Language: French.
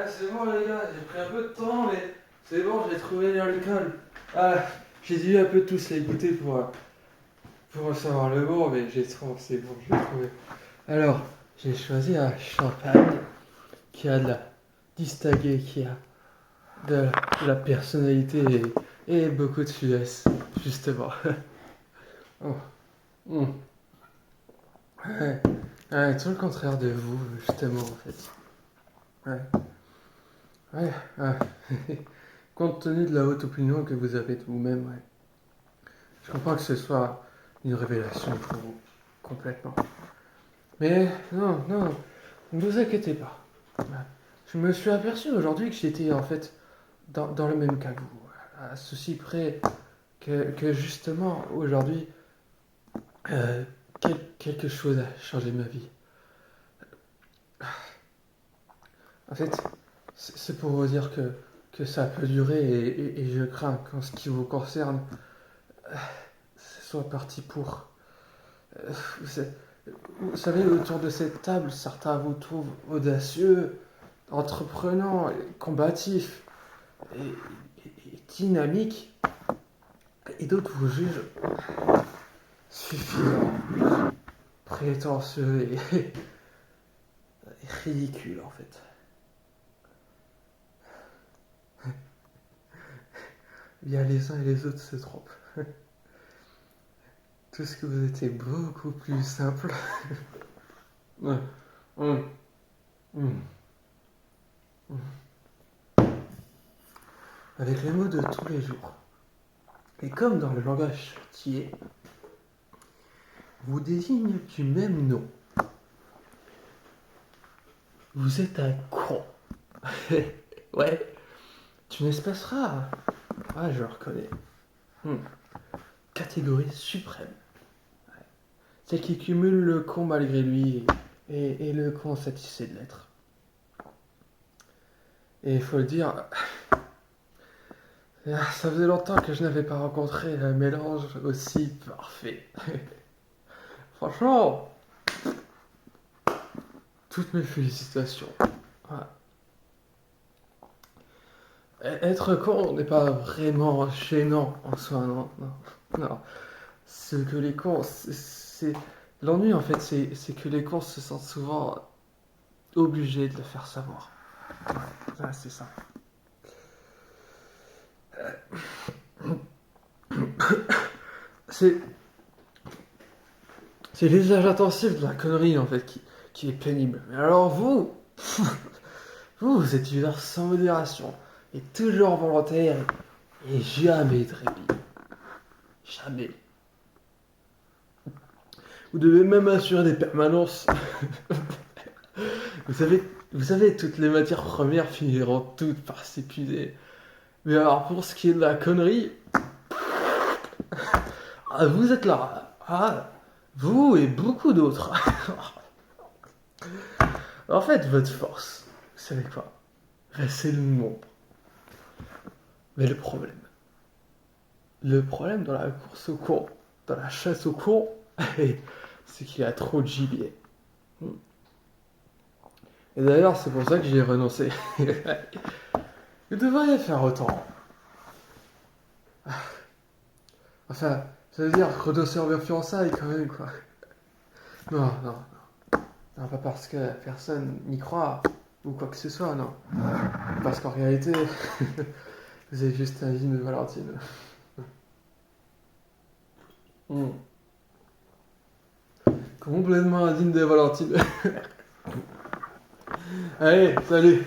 C'est bon les gars, j'ai pris un peu de temps, mais c'est bon, j'ai trouvé l'alcool. Ah, j'ai dû un peu tous les goûter pour savoir le bon, mais c'est bon, je l'ai trouvé. Alors, j'ai choisi un champagne qui a de la distinguée, qui a de la personnalité et beaucoup de finesse, justement. Oh. Mm. Ouais. Ouais, tout le contraire de vous, justement, en fait. Ouais. Ouais. Ouais. Compte tenu de la haute opinion que vous avez de vous-même, ouais. Je comprends que ce soit une révélation pour vous, complètement. Mais non, non, ne vous inquiétez pas. Je me suis aperçu aujourd'hui que j'étais en fait dans le même cas que vous. À ceci près que justement, aujourd'hui, euh, quelque chose a changé ma vie. En fait, c'est pour vous dire que ça peut durer et je crains qu'en ce qui vous concerne, ce soit parti pour. Euh, vous, vous savez, autour de cette table, certains vous trouvent audacieux, entreprenant, combatif et dynamique, et d'autres vous jugent suffisant, prétentieux et ridicule en fait. Bien les uns et les autres se trompent. Tout ce que vous étiez beaucoup plus simple. Ouais. Hum, hum, hum. Avec les mots de tous les jours. Et comme dans le langage ch'tier, vous désigne du même nom. Vous êtes un con. Ouais, tu n'espaceras. Ah, je le reconnais. Hmm. Catégorie suprême. C'est qui cumule le con malgré lui et le con satisfait de l'être. Et il faut le dire, ça faisait longtemps que je n'avais pas rencontré un mélange aussi parfait. Franchement, toutes mes félicitations. Ouais. Être con n'est pas vraiment gênant en soi, non, non, non. Ce que les cons, l'ennui en fait, c'est que les cons se sentent souvent obligés de le faire savoir. Ouais, c'est ça. C'est, c'est l'usage intensif de la connerie en fait qui est pénible. Mais alors vous êtes useur sans modération et toujours volontaire et jamais de répit. Jamais. Vous devez même assurer des permanences. Vous savez, toutes les matières premières finiront toutes par s'épuiser. Mais alors pour ce qui est de la connerie, vous êtes là. Ah, vous et beaucoup d'autres. En fait, votre force, vous savez quoi? C'est le nombre. Mais le problème dans la course au con, dans la chasse au con, c'est qu'il y a trop de gibier. Et d'ailleurs, c'est pour ça que j'y ai renoncé. Vous devriez faire autant. Enfin, ça veut dire renoncer envers fiançailles quand même, quoi. Non, non, non, pas parce que personne n'y croit ou quoi que ce soit, non. Parce qu'en réalité, vous êtes juste un digne de Valentine. Hmm. Complètement indigne de Valentine. Allez, salut.